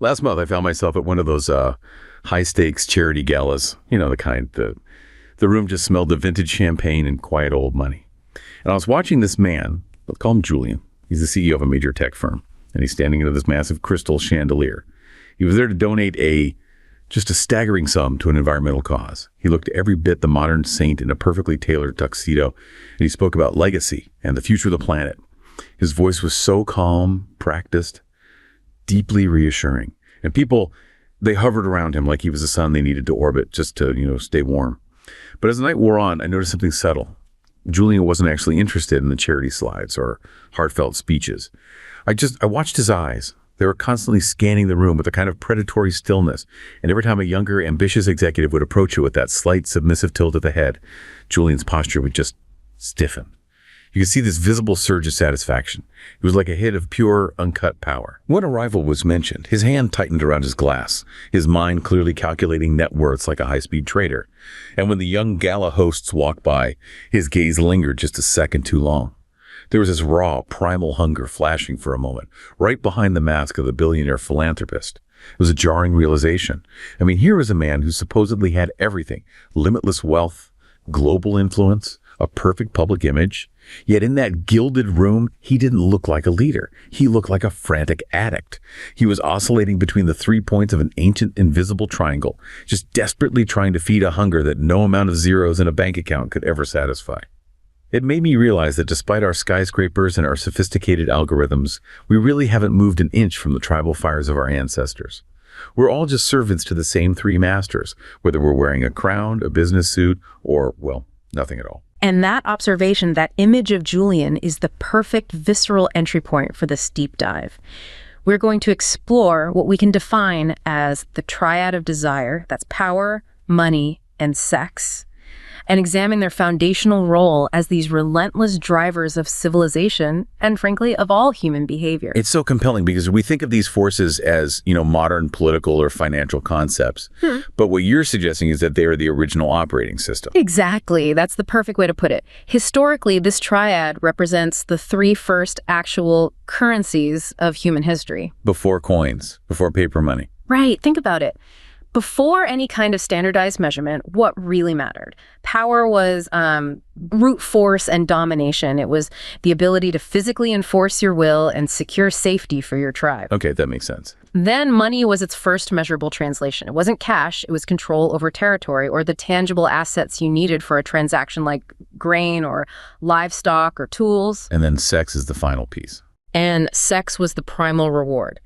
Last month, I found myself at one of those high-stakes charity galas. You know, the kind, the room just smelled of vintage champagne and quiet old money. And I was watching this man, let's call him Julian. He's the CEO of a major tech firm, and he's standing under this massive crystal chandelier. He was there to donate just a staggering sum to an environmental cause. He looked every bit the modern saint in a perfectly tailored tuxedo, and he spoke about legacy and the future of the planet. His voice was so calm, practiced, deeply reassuring. And people, they hovered around him like he was the sun they needed to orbit just to, stay warm. But as the night wore on, I noticed something subtle. Julian wasn't actually interested in the charity slides or heartfelt speeches. I watched his eyes. They were constantly scanning the room with a kind of predatory stillness. And every time a younger, ambitious executive would approach it with that slight, submissive tilt of the head, Julian's posture would just stiffen. You could see this visible surge of satisfaction. It was like a hit of pure, uncut power. When a rival was mentioned, his hand tightened around his glass, his mind clearly calculating net worths like a high-speed trader. And when the young gala hosts walked by, his gaze lingered just a second too long. There was this raw, primal hunger flashing for a moment, right behind the mask of the billionaire philanthropist. It was a jarring realization. I mean, here was a man who supposedly had everything: limitless wealth, global influence, a perfect public image. Yet in that gilded room, he didn't look like a leader. He looked like a frantic addict. He was oscillating between the 3 points of an ancient invisible triangle, just desperately trying to feed a hunger that no amount of zeros in a bank account could ever satisfy. It made me realize that despite our skyscrapers and our sophisticated algorithms, we really haven't moved an inch from the tribal fires of our ancestors. We're all just servants to the same three masters, whether we're wearing a crown, a business suit, or, well, nothing at all. And that observation, that image of Julian, is the perfect visceral entry point for this deep dive. We're going to explore what we can define as the triad of desire, that's power, money, and sex, and examine their foundational role as these relentless drivers of civilization and, frankly, of all human behavior. It's so compelling because we think of these forces as, modern political or financial concepts. But what you're suggesting is that they are the original operating system. Exactly. That's the perfect way to put it. Historically, this triad represents the three first actual currencies of human history. Before coins, before paper money. Right. Think about it. Before any kind of standardized measurement, what really mattered? Power was brute force and domination. It was the ability to physically enforce your will and secure safety for your tribe. Okay, that makes sense. Then money was its first measurable translation. It wasn't cash, it was control over territory or the tangible assets you needed for a transaction like grain or livestock or tools. And then sex is the final piece. And sex was the primal reward.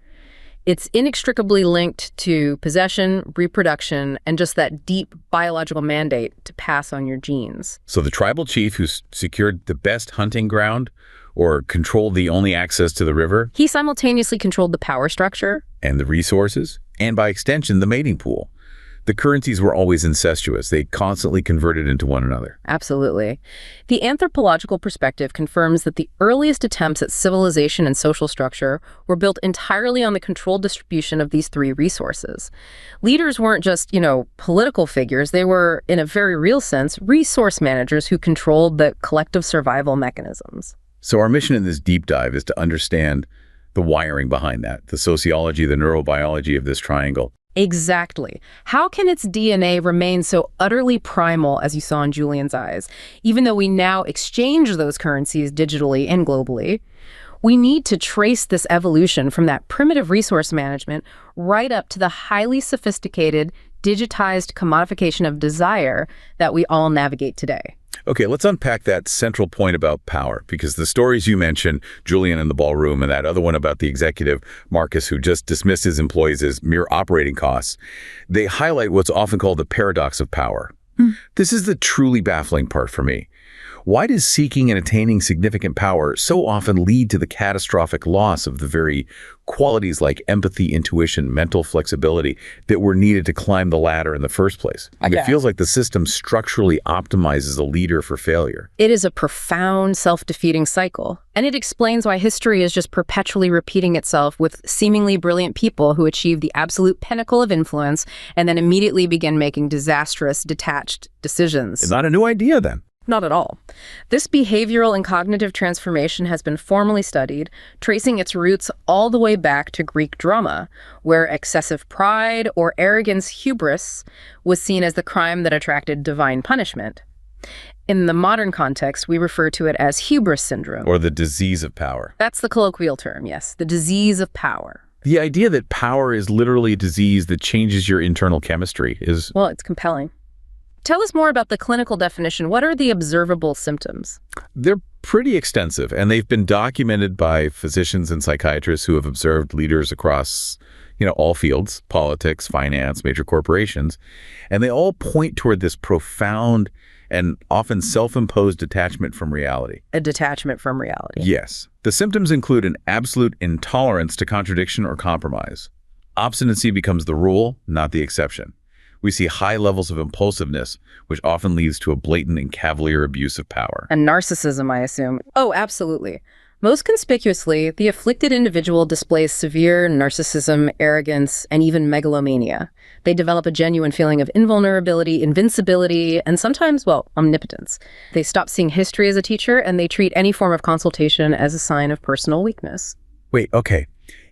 It's inextricably linked to possession, reproduction, and just that deep biological mandate to pass on your genes. So the tribal chief who secured the best hunting ground or controlled the only access to the river? He simultaneously controlled the power structure. And the resources, and by extension, the mating pool. The currencies were always incestuous. They constantly converted into one another. Absolutely. The anthropological perspective confirms that the earliest attempts at civilization and social structure were built entirely on the controlled distribution of these three resources. Leaders weren't just, political figures. They were, in a very real sense, resource managers who controlled the collective survival mechanisms. So our mission in this deep dive is to understand the wiring behind that, the sociology, the neurobiology of this triangle. Exactly. How can its DNA remain so utterly primal as you saw in Julian's eyes? Even though we now exchange those currencies digitally and globally, we need to trace this evolution from that primitive resource management right up to the highly sophisticated, digitized commodification of desire that we all navigate today. Okay, let's unpack that central point about power, because the stories you mentioned, Julian in the ballroom and that other one about the executive, Marcus, who just dismissed his employees as mere operating costs, they highlight what's often called the paradox of power. This is the truly baffling part for me. Why does seeking and attaining significant power so often lead to the catastrophic loss of the very qualities like empathy, intuition, mental flexibility that were needed to climb the ladder in the first place? It feels like the system structurally optimizes a leader for failure. It is a profound self-defeating cycle, and it explains why history is just perpetually repeating itself with seemingly brilliant people who achieve the absolute pinnacle of influence and then immediately begin making disastrous, detached decisions. It's not a new idea then. Not at all. This behavioral and cognitive transformation has been formally studied, tracing its roots all the way back to Greek drama, where excessive pride or arrogance, hubris, was seen as the crime that attracted divine punishment. In the modern context, we refer to it as hubris syndrome. Or the disease of power. That's the colloquial term, yes, the disease of power. The idea that power is literally a disease that changes your internal chemistry is... Well, it's compelling. Tell us more about the clinical definition. What are the observable symptoms? They're pretty extensive, and they've been documented by physicians and psychiatrists who have observed leaders across, all fields, politics, finance, major corporations, and they all point toward this profound and often self-imposed detachment from reality. A detachment from reality. Yes. The symptoms include an absolute intolerance to contradiction or compromise. Obstinacy becomes the rule, not the exception. We see high levels of impulsiveness, which often leads to a blatant and cavalier abuse of power. And narcissism, I assume. Oh, absolutely. Most conspicuously, the afflicted individual displays severe narcissism, arrogance, and even megalomania. They develop a genuine feeling of invulnerability, invincibility, and sometimes, omnipotence. They stop seeing history as a teacher, and they treat any form of consultation as a sign of personal weakness. Wait, okay.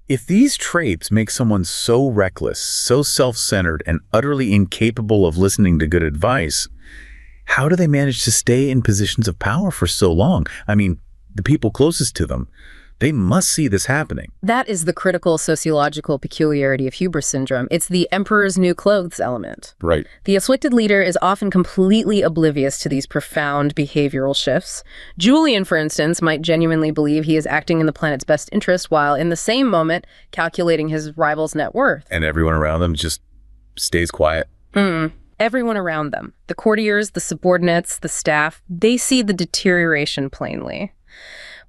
If these traits make someone so reckless, so self-centered, and utterly incapable of listening to good advice, how do they manage to stay in positions of power for so long? I mean, the people closest to them, they must see this happening. That is the critical sociological peculiarity of hubris syndrome. It's the emperor's new clothes element. Right. The afflicted leader is often completely oblivious to these profound behavioral shifts. Julian, for instance, might genuinely believe he is acting in the planet's best interest while in the same moment calculating his rival's net worth. And everyone around them just stays quiet. Everyone around them, the courtiers, the subordinates, the staff, they see the deterioration plainly.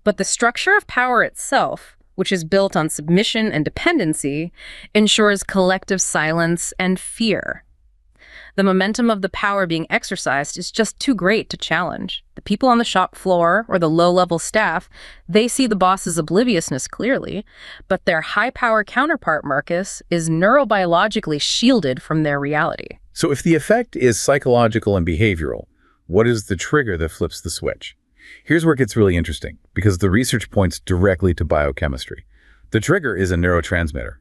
But the structure of power itself, which is built on submission and dependency, ensures collective silence and fear. The momentum of the power being exercised is just too great to challenge. The people on the shop floor or the low-level staff, they see the boss's obliviousness clearly, but their high-power counterpart, Marcus, is neurobiologically shielded from their reality. So if the effect is psychological and behavioral, what is the trigger that flips the switch? Here's where it gets really interesting, because the research points directly to biochemistry. The trigger is a neurotransmitter,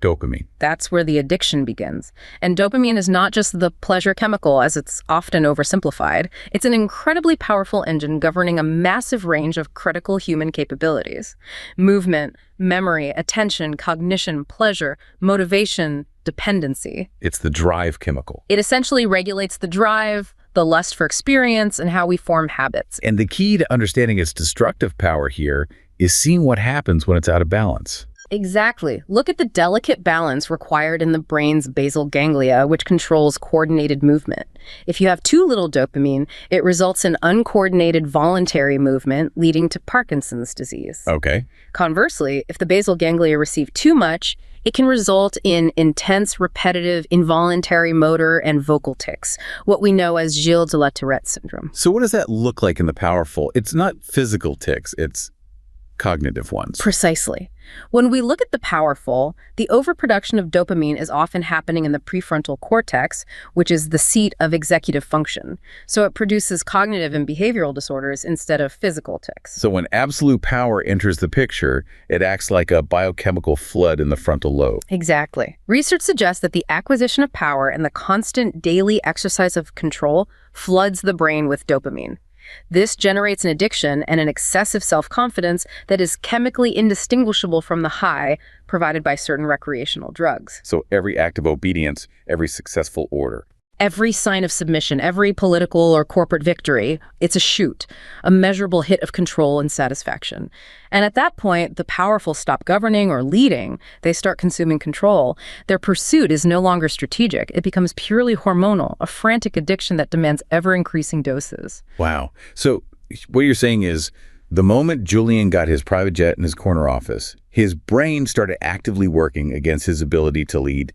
dopamine. That's where the addiction begins. And dopamine is not just the pleasure chemical, as it's often oversimplified. It's an incredibly powerful engine governing a massive range of critical human capabilities. Movement, memory, attention, cognition, pleasure, motivation, dependency. It's the drive chemical. It essentially regulates the drive, the lust for experience, and how we form habits. And the key to understanding its destructive power here is seeing what happens when it's out of balance. Exactly. Look at the delicate balance required in the brain's basal ganglia, which controls coordinated movement. If you have too little dopamine, it results in uncoordinated voluntary movement, leading to Parkinson's disease. Okay. Conversely, if the basal ganglia receive too much, it can result in intense, repetitive, involuntary motor and vocal tics, what we know as Gilles de la Tourette syndrome. So what does that look like in the powerful? It's not physical tics, it's cognitive ones. Precisely. When we look at the powerful, the overproduction of dopamine is often happening in the prefrontal cortex, which is the seat of executive function. So it produces cognitive and behavioral disorders instead of physical tics. So when absolute power enters the picture, it acts like a biochemical flood in the frontal lobe. Exactly. Research suggests that the acquisition of power and the constant daily exercise of control floods the brain with dopamine. This generates an addiction and an excessive self-confidence that is chemically indistinguishable from the high provided by certain recreational drugs. So every act of obedience, every successful order. Every sign of submission, every political or corporate victory, it's a shoot, a measurable hit of control and satisfaction. And at that point, the powerful stop governing or leading. They start consuming control. Their pursuit is no longer strategic. It becomes purely hormonal, a frantic addiction that demands ever-increasing doses. Wow. So what you're saying is the moment Julian got his private jet in his corner office, his brain started actively working against his ability to lead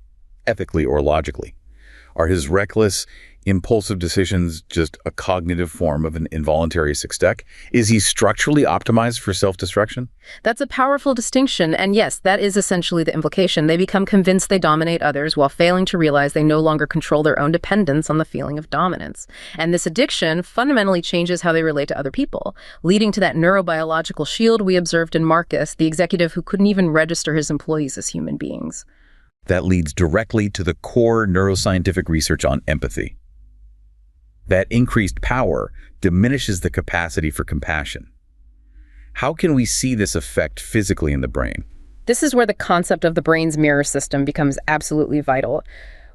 ethically or logically. Are his reckless, impulsive decisions just a cognitive form of an involuntary success? Is he structurally optimized for self-destruction? That's a powerful distinction, and yes, that is essentially the implication. They become convinced they dominate others while failing to realize they no longer control their own dependence on the feeling of dominance. And this addiction fundamentally changes how they relate to other people, leading to that neurobiological shield we observed in Marcus, the executive who couldn't even register his employees as human beings. That leads directly to the core neuroscientific research on empathy. That increased power diminishes the capacity for compassion. How can we see this effect physically in the brain? This is where the concept of the brain's mirror system becomes absolutely vital.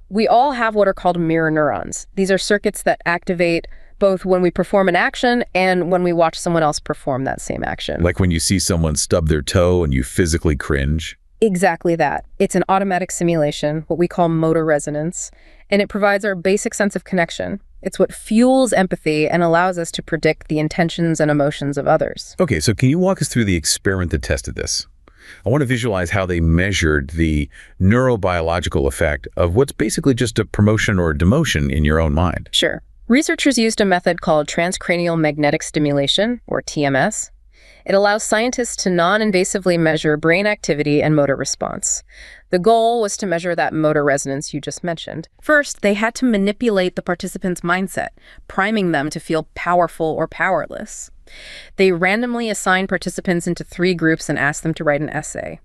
We all have what are called mirror neurons. These are circuits that activate both when we perform an action and when we watch someone else perform that same action. Like when you see someone stub their toe and you physically cringe? Exactly that. It's an automatic simulation, what we call motor resonance, and it provides our basic sense of connection. It's what fuels empathy and allows us to predict the intentions and emotions of others. Okay, so can you walk us through the experiment that tested this? I want to visualize how they measured the neurobiological effect of what's basically just a promotion or a demotion in your own mind. Sure. Researchers used a method called transcranial magnetic stimulation, or TMS. It allows scientists to non-invasively measure brain activity and motor response. The goal was to measure that motor resonance you just mentioned. First, they had to manipulate the participants' mindset, priming them to feel powerful or powerless. They randomly assigned participants into 3 groups and asked them to write an essay.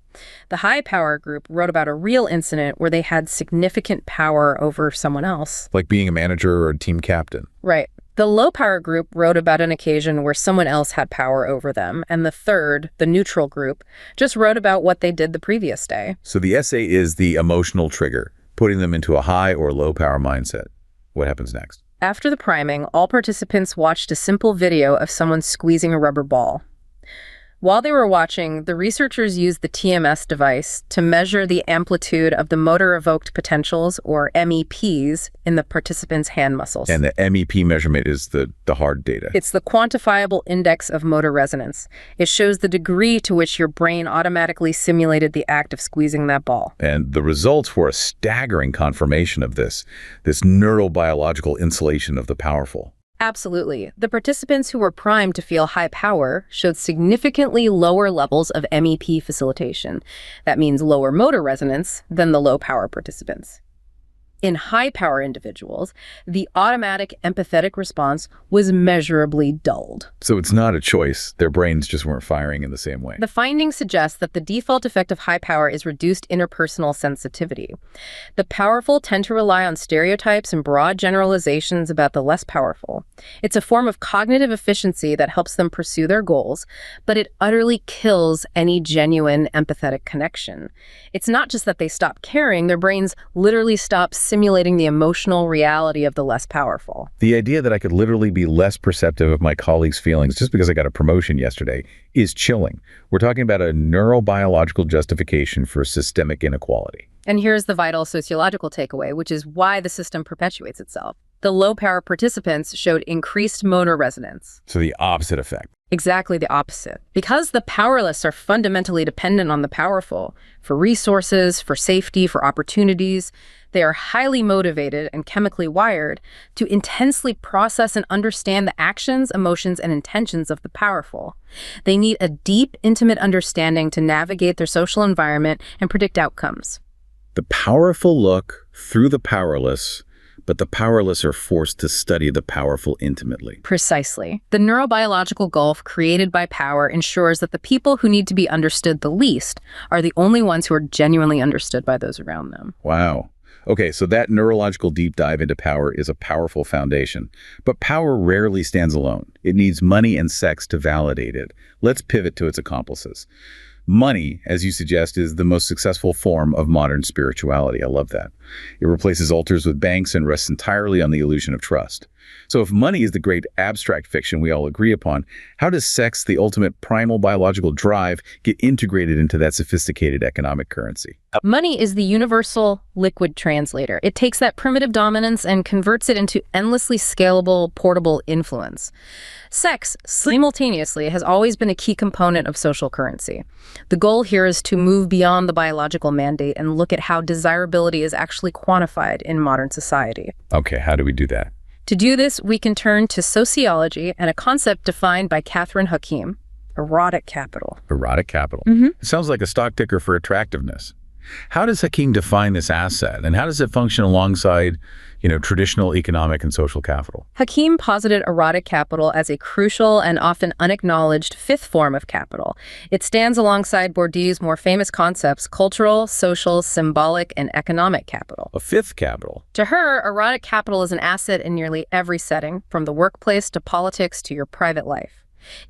The high-power group wrote about a real incident where they had significant power over someone else. Like being a manager or a team captain. Right. The low-power group wrote about an occasion where someone else had power over them, and the third, the neutral group, just wrote about what they did the previous day. So the essay is the emotional trigger, putting them into a high or low power mindset. What happens next? After the priming, all participants watched a simple video of someone squeezing a rubber ball. While they were watching, the researchers used the TMS device to measure the amplitude of the motor evoked potentials, or MEPs, in the participants' hand muscles. And the MEP measurement is the hard data. It's the quantifiable index of motor resonance. It shows the degree to which your brain automatically simulated the act of squeezing that ball. And the results were a staggering confirmation of this neurobiological insulation of the powerful. Absolutely. The participants who were primed to feel high power showed significantly lower levels of MEP facilitation. That means lower motor resonance than the low power participants. In high-power individuals, the automatic empathetic response was measurably dulled. So it's not a choice. Their brains just weren't firing in the same way. The findings suggest that the default effect of high power is reduced interpersonal sensitivity. The powerful tend to rely on stereotypes and broad generalizations about the less powerful. It's a form of cognitive efficiency that helps them pursue their goals, but it utterly kills any genuine empathetic connection. It's not just that they stop caring, their brains literally stop simulating the emotional reality of the less powerful. The idea that I could literally be less perceptive of my colleagues' feelings just because I got a promotion yesterday is chilling. We're talking about a neurobiological justification for systemic inequality. And here's the vital sociological takeaway, which is why the system perpetuates itself. The low-power participants showed increased motor resonance. So the opposite effect. Exactly the opposite. Because the powerless are fundamentally dependent on the powerful for resources, for safety, for opportunities, they are highly motivated and chemically wired to intensely process and understand the actions, emotions, and intentions of the powerful. They need a deep, intimate understanding to navigate their social environment and predict outcomes. The powerful look through the powerless, but the powerless are forced to study the powerful intimately. Precisely. The neurobiological gulf created by power ensures that the people who need to be understood the least are the only ones who are genuinely understood by those around them. Wow. Okay, so that neurological deep dive into power is a powerful foundation. But power rarely stands alone. It needs money and sex to validate it. Let's pivot to its accomplices. Money, as you suggest, is the most successful form of modern spirituality. I love that. It replaces altars with banks and rests entirely on the illusion of trust. So if money is the great abstract fiction we all agree upon, how does sex, the ultimate primal biological drive, get integrated into that sophisticated economic currency? Money is the universal liquid translator. It takes that primitive dominance and converts it into endlessly scalable, portable influence. Sex, simultaneously, has always been a key component of social currency. The goal here is to move beyond the biological mandate and look at how desirability is actually quantified in modern society. Okay, how do we do that? To do this, we can turn to sociology and a concept defined by Catherine Hakim, erotic capital. Erotic capital. It sounds like a stock ticker for attractiveness. How does Hakim define this asset, and how does it function alongside, traditional economic and social capital? Hakim posited erotic capital as a crucial and often unacknowledged fifth form of capital. It stands alongside Bourdieu's more famous concepts: cultural, social, symbolic, and economic capital. A fifth capital. To her, erotic capital is an asset in nearly every setting, from the workplace to politics to your private life.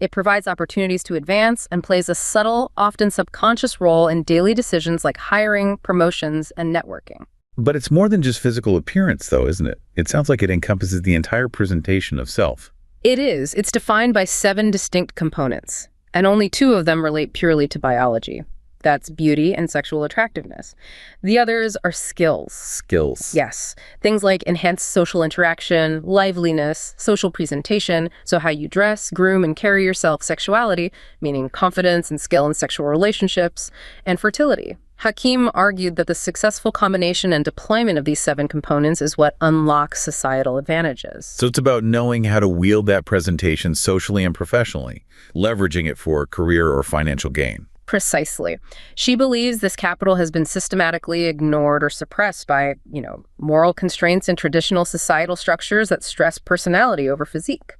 It provides opportunities to advance and plays a subtle, often subconscious role in daily decisions like hiring, promotions, and networking. But it's more than just physical appearance, though, isn't it? It sounds like it encompasses the entire presentation of self. It is. It's defined by 7 distinct components, and only 2 of them relate purely to biology. That's beauty and sexual attractiveness. The others are skills. Skills. Yes. Things like enhanced social interaction, liveliness, social presentation, so how you dress, groom, and carry yourself, sexuality, meaning confidence and skill in sexual relationships, and fertility. Hakim argued that the successful combination and deployment of these 7 components is what unlocks societal advantages. So it's about knowing how to wield that presentation socially and professionally, leveraging it for career or financial gain. Precisely. She believes this capital has been systematically ignored or suppressed by, moral constraints and traditional societal structures that stress personality over physique.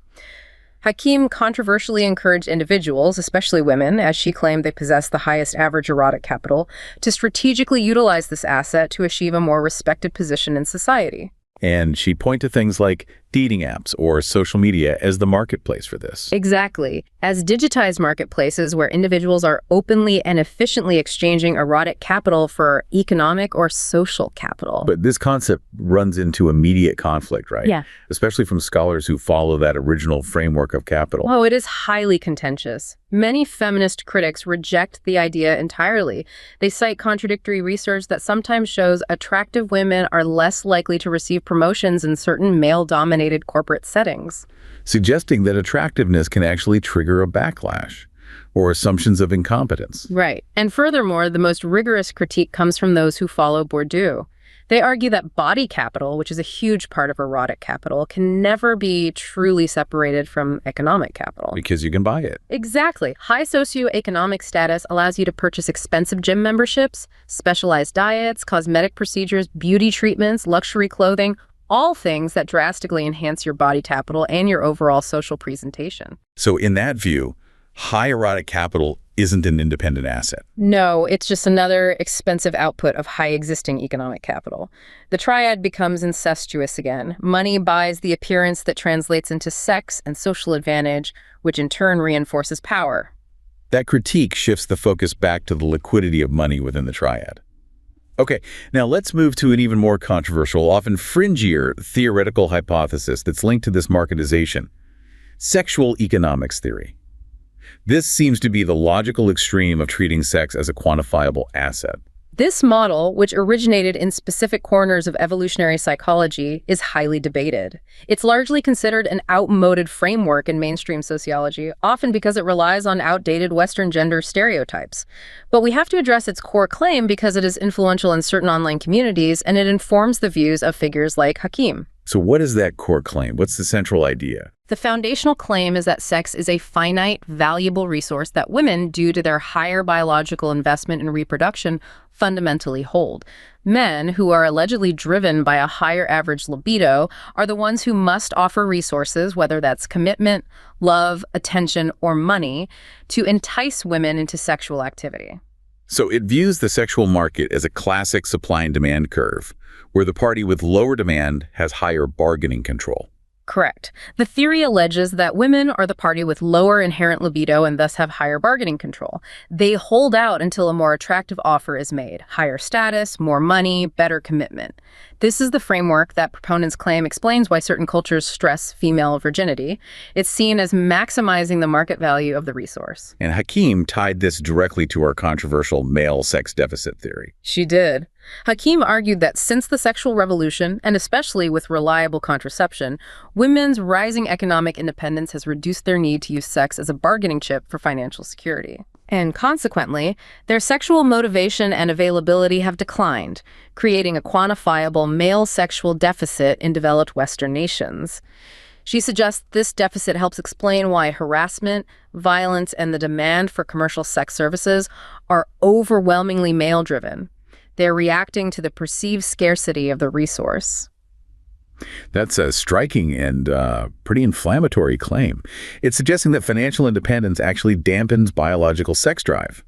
Hakim controversially encouraged individuals, especially women, as she claimed they possess the highest average erotic capital, to strategically utilize this asset to achieve a more respected position in society. And she'd point to things like dating apps or social media as the marketplace for this. Exactly. As digitized marketplaces where individuals are openly and efficiently exchanging erotic capital for economic or social capital. But this concept runs into immediate conflict, right? Yeah. Especially from scholars who follow that original framework of capital. Oh, it is highly contentious. Many feminist critics reject the idea entirely. They cite contradictory research that sometimes shows attractive women are less likely to receive promotions in certain male-dominated corporate settings, suggesting that attractiveness can actually trigger a backlash or assumptions of incompetence. Right. And furthermore, the most rigorous critique comes from those who follow Bourdieu. They argue that body capital, which is a huge part of erotic capital, can never be truly separated from economic capital. Because you can buy it. Exactly. High socioeconomic status allows you to purchase expensive gym memberships, specialized diets, cosmetic procedures, beauty treatments, luxury clothing, all things that drastically enhance your body capital and your overall social presentation. So in that view, high erotic capital isn't an independent asset. No, it's just another expensive output of high existing economic capital. The triad becomes incestuous again. Money buys the appearance that translates into sex and social advantage, which in turn reinforces power. That critique shifts the focus back to the liquidity of money within the triad. Okay, now let's move to an even more controversial, often fringier theoretical hypothesis that's linked to this marketization: sexual economics theory. This seems to be the logical extreme of treating sex as a quantifiable asset. This model, which originated in specific corners of evolutionary psychology, is highly debated. It's largely considered an outmoded framework in mainstream sociology, often because it relies on outdated Western gender stereotypes. But we have to address its core claim because it is influential in certain online communities, and it informs the views of figures like Hakim. So what is that core claim? What's the central idea? The foundational claim is that sex is a finite, valuable resource that women, due to their higher biological investment in reproduction, fundamentally hold. Men, who are allegedly driven by a higher average libido, are the ones who must offer resources, whether that's commitment, love, attention, or money, to entice women into sexual activity. So it views the sexual market as a classic supply and demand curve, where the party with lower demand has higher bargaining control. Correct. The theory alleges that women are the party with lower inherent libido and thus have higher bargaining control. They hold out until a more attractive offer is made. Higher status, more money, better commitment. This is the framework that proponents claim explains why certain cultures stress female virginity. It's seen as maximizing the market value of the resource. And Hakim tied this directly to our controversial male sex deficit theory. She did. Hakim argued that since the sexual revolution, and especially with reliable contraception, women's rising economic independence has reduced their need to use sex as a bargaining chip for financial security. And consequently, their sexual motivation and availability have declined, creating a quantifiable male sexual deficit in developed Western nations. She suggests this deficit helps explain why harassment, violence, and the demand for commercial sex services are overwhelmingly male-driven. They're reacting to the perceived scarcity of the resource. That's a striking and pretty inflammatory claim. It's suggesting that financial independence actually dampens biological sex drive.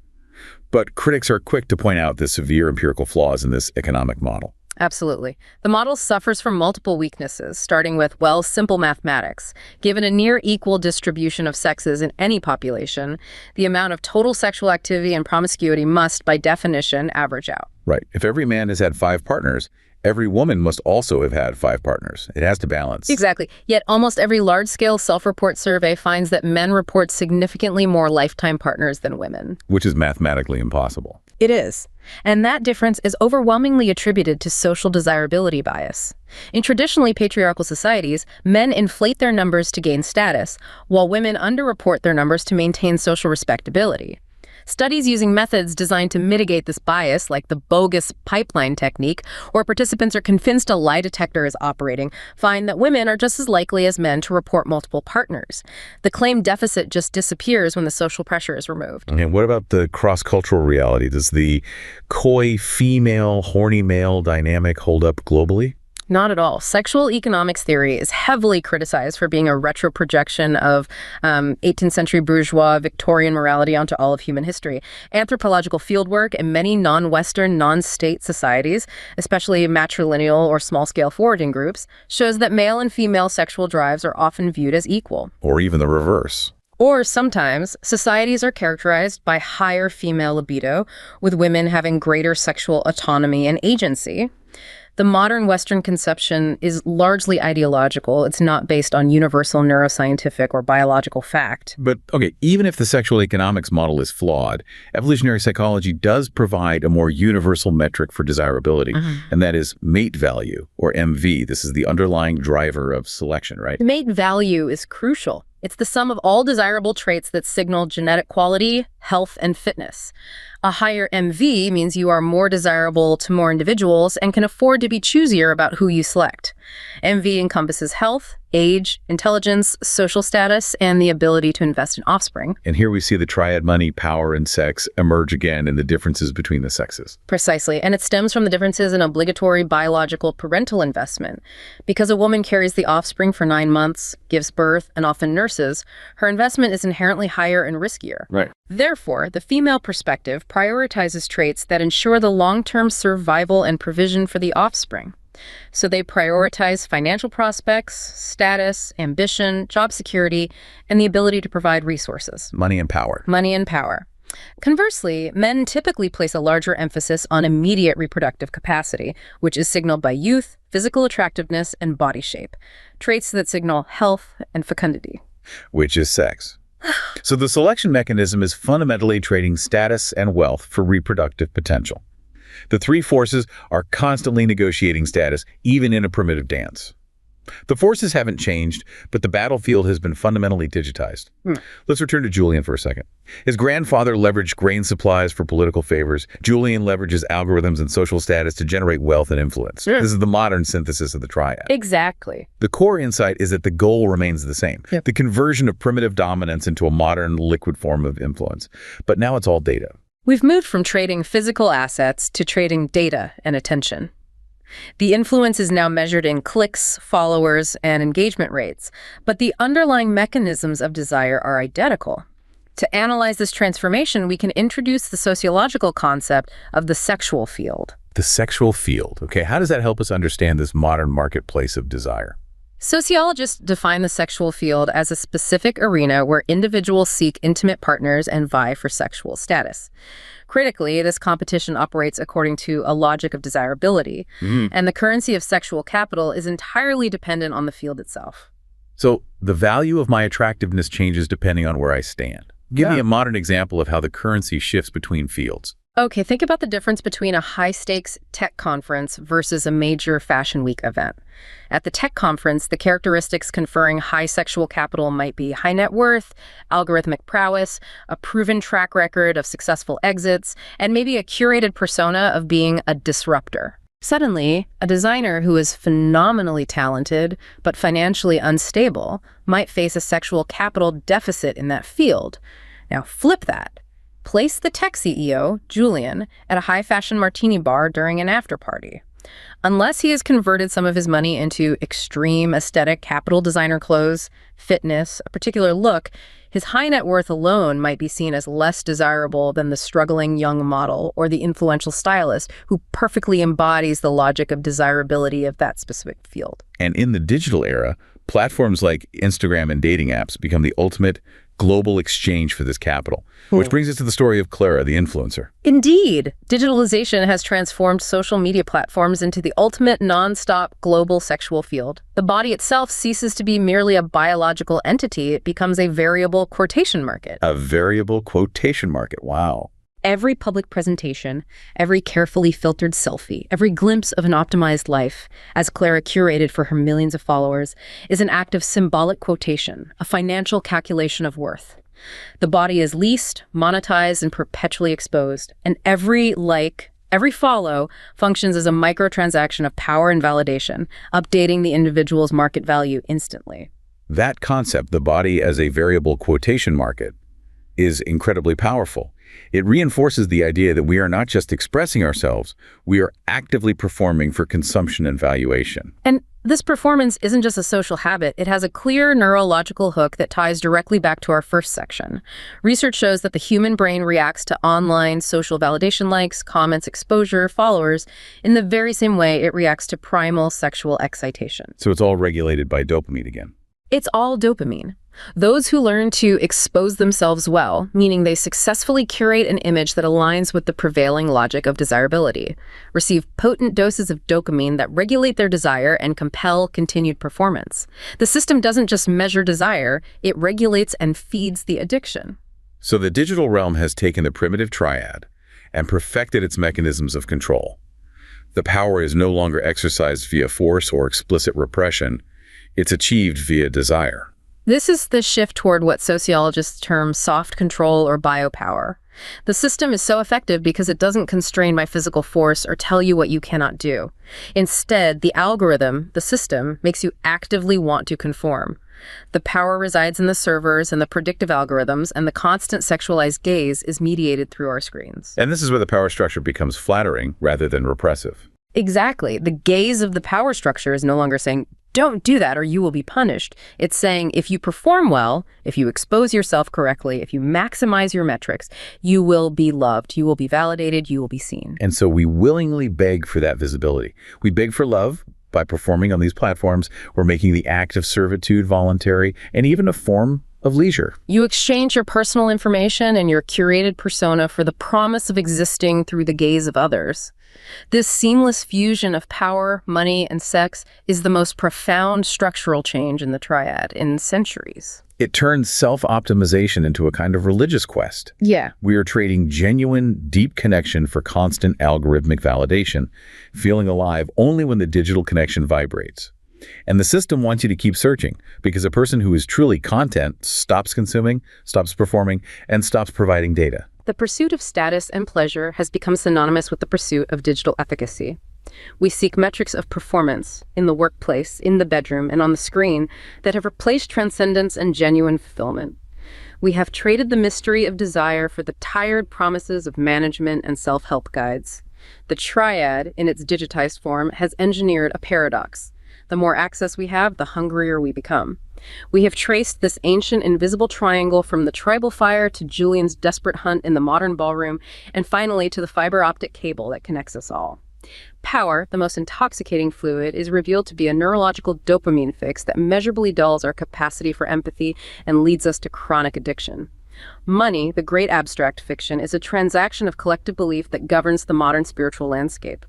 But critics are quick to point out the severe empirical flaws in this economic model. Absolutely. The model suffers from multiple weaknesses, starting with, well, simple mathematics. Given a near equal distribution of sexes in any population, the amount of total sexual activity and promiscuity must, by definition, average out. Right. If every man has had 5 partners, every woman must also have had 5 partners. It has to balance. Exactly. Yet almost every large-scale self-report survey finds that men report significantly more lifetime partners than women. Which is mathematically impossible. It is. And that difference is overwhelmingly attributed to social desirability bias. In traditionally patriarchal societies, men inflate their numbers to gain status, while women underreport their numbers to maintain social respectability. Studies using methods designed to mitigate this bias, like the bogus pipeline technique, where participants are convinced a lie detector is operating, find that women are just as likely as men to report multiple partners. The claimed deficit just disappears when the social pressure is removed. And what about the cross-cultural reality? Does the coy female, horny male dynamic hold up globally? Not at all. Sexual economics theory is heavily criticized for being a retroprojection of 18th century bourgeois Victorian morality onto all of human history. Anthropological fieldwork in many non-Western, non-state societies, especially matrilineal or small-scale foraging groups, shows that male and female sexual drives are often viewed as equal. Or even the reverse. Or sometimes, societies are characterized by higher female libido, with women having greater sexual autonomy and agency. The modern Western conception is largely ideological. It's not based on universal neuroscientific or biological fact. But, okay, even if the sexual economics model is flawed, evolutionary psychology does provide a more universal metric for desirability, and that is mate value, or MV. This is the underlying driver of selection, right? Mate value is crucial. It's the sum of all desirable traits that signal genetic quality, health, and fitness. A higher MV means you are more desirable to more individuals and can afford to be choosier about who you select. MV encompasses health, age, intelligence, social status, and the ability to invest in offspring. And here we see the triad money, power, and sex emerge again in the differences between the sexes. Precisely, and it stems from the differences in obligatory biological parental investment. Because a woman carries the offspring for 9 months, gives birth, and often nurses, her investment is inherently higher and riskier. Right. Therefore, the female perspective prioritizes traits that ensure the long-term survival and provision for the offspring. So they prioritize financial prospects, status, ambition, job security, and the ability to provide resources. Money and power. Money and power. Conversely, men typically place a larger emphasis on immediate reproductive capacity, which is signaled by youth, physical attractiveness, and body shape, traits that signal health and fecundity. Which is sex. So the selection mechanism is fundamentally trading status and wealth for reproductive potential. The three forces are constantly negotiating status, even in a primitive dance. The forces haven't changed, but the battlefield has been fundamentally digitized. Let's return to Julian for a second. His grandfather leveraged grain supplies for political favors. Julian leverages algorithms and social status to generate wealth and influence. This is the modern synthesis of the triad. Exactly. The core insight is that the goal remains the same, the conversion of primitive dominance into a modern liquid form of influence. But now it's all data. We've moved from trading physical assets to trading data and attention. The influence is now measured in clicks, followers, and engagement rates, but the underlying mechanisms of desire are identical. To analyze this transformation, we can introduce the sociological concept of the sexual field. The sexual field. Okay, how does that help us understand this modern marketplace of desire? Sociologists define the sexual field as a specific arena where individuals seek intimate partners and vie for sexual status. Critically, this competition operates according to a logic of desirability, and the currency of sexual capital is entirely dependent on the field itself. So the value of my attractiveness changes depending on where I stand. Give me a modern example of how the currency shifts between fields. Okay, think about the difference between a high-stakes tech conference versus a major Fashion Week event. At the tech conference, the characteristics conferring high sexual capital might be high net worth, algorithmic prowess, a proven track record of successful exits, and maybe a curated persona of being a disruptor. Suddenly, a designer who is phenomenally talented but financially unstable might face a sexual capital deficit in that field. Now flip that. Place the tech CEO, Julian, at a high-fashion martini bar during an after-party. Unless he has converted some of his money into extreme aesthetic capital designer clothes, fitness, a particular look, his high net worth alone might be seen as less desirable than the struggling young model or the influential stylist who perfectly embodies the logic of desirability of that specific field. And in the digital era, platforms like Instagram and dating apps become the ultimate global exchange for this capital, which brings us to the story of Clara, the influencer. Indeed, digitalization has transformed social media platforms into the ultimate non-stop global sexual field. The body itself ceases to be merely a biological entity. It becomes a variable quotation market. A variable quotation market. Wow. Every public presentation, every carefully filtered selfie, every glimpse of an optimized life, as Clara curated for her millions of followers, is an act of symbolic quotation, a financial calculation of worth. The body is leased, monetized, and perpetually exposed, and every like, every follow functions as a microtransaction of power and validation, updating the individual's market value instantly. That concept, the body as a variable quotation market, is incredibly powerful. It reinforces the idea that we are not just expressing ourselves, we are actively performing for consumption and valuation. And this performance isn't just a social habit, it has a clear neurological hook that ties directly back to our first section. Research shows that the human brain reacts to online social validation likes, comments, exposure, followers, in the very same way it reacts to primal sexual excitation. So it's all regulated by dopamine again. It's all dopamine. Those who learn to expose themselves well, meaning they successfully curate an image that aligns with the prevailing logic of desirability, receive potent doses of dopamine that regulate their desire and compel continued performance. The system doesn't just measure desire, it regulates and feeds the addiction. So the digital realm has taken the primitive triad and perfected its mechanisms of control. The power is no longer exercised via force or explicit repression. It's achieved via desire. This is the shift toward what sociologists term soft control or biopower. The system is so effective because it doesn't constrain my physical force or tell you what you cannot do. Instead, the algorithm, the system, makes you actively want to conform. The power resides in the servers and the predictive algorithms, and the constant sexualized gaze is mediated through our screens. And this is where the power structure becomes flattering rather than repressive. Exactly. The gaze of the power structure is no longer saying, don't do that or you will be punished. It's saying if you perform well, if you expose yourself correctly, if you maximize your metrics, you will be loved, you will be validated, you will be seen. And so we willingly beg for that visibility. We beg for love by performing on these platforms. We're making the act of servitude voluntary and even a form of leisure. You exchange your personal information and your curated persona for the promise of existing through the gaze of others. This seamless fusion of power, money, and sex is the most profound structural change in the triad in centuries. It turns self-optimization into a kind of religious quest. Yeah. We are trading genuine, deep connection for constant algorithmic validation, feeling alive only when the digital connection vibrates. And the system wants you to keep searching because a person who is truly content stops consuming, stops performing, and stops providing data. The pursuit of status and pleasure has become synonymous with the pursuit of digital efficacy. We seek metrics of performance in the workplace, in the bedroom, and on the screen that have replaced transcendence and genuine fulfillment. We have traded the mystery of desire for the tired promises of management and self-help guides. The triad, in its digitized form, has engineered a paradox. The more access we have, the hungrier we become. We have traced this ancient invisible triangle from the tribal fire to Julian's desperate hunt in the modern ballroom, and finally to the fiber optic cable that connects us all. Power, the most intoxicating fluid, is revealed to be a neurological dopamine fix that measurably dulls our capacity for empathy and leads us to chronic addiction. Money, the great abstract fiction, is a transaction of collective belief that governs the modern spiritual landscape.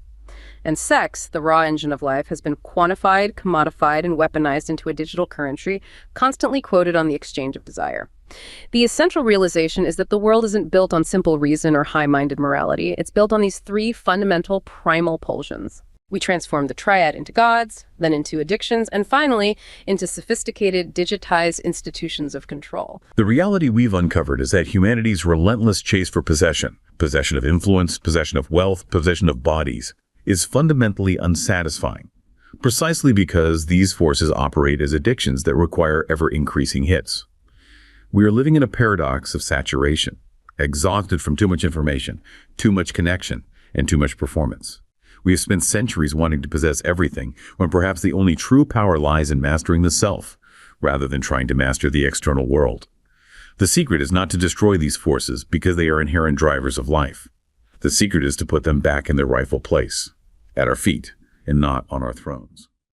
And sex, the raw engine of life, has been quantified, commodified, and weaponized into a digital currency, constantly quoted on the exchange of desire. The essential realization is that the world isn't built on simple reason or high-minded morality. It's built on these three fundamental primal pulsions. We transform the triad into gods, then into addictions, and finally into sophisticated, digitized institutions of control. The reality we've uncovered is that humanity's relentless chase for possession of influence, possession of wealth, possession of bodies, is fundamentally unsatisfying, precisely because these forces operate as addictions that require ever-increasing hits. We are living in a paradox of saturation, exhausted from too much information, too much connection, and too much performance. We have spent centuries wanting to possess everything, when perhaps the only true power lies in mastering the self, rather than trying to master the external world. The secret is not to destroy these forces because they are inherent drivers of life. The secret is to put them back in their rightful place, at our feet, and not on our thrones.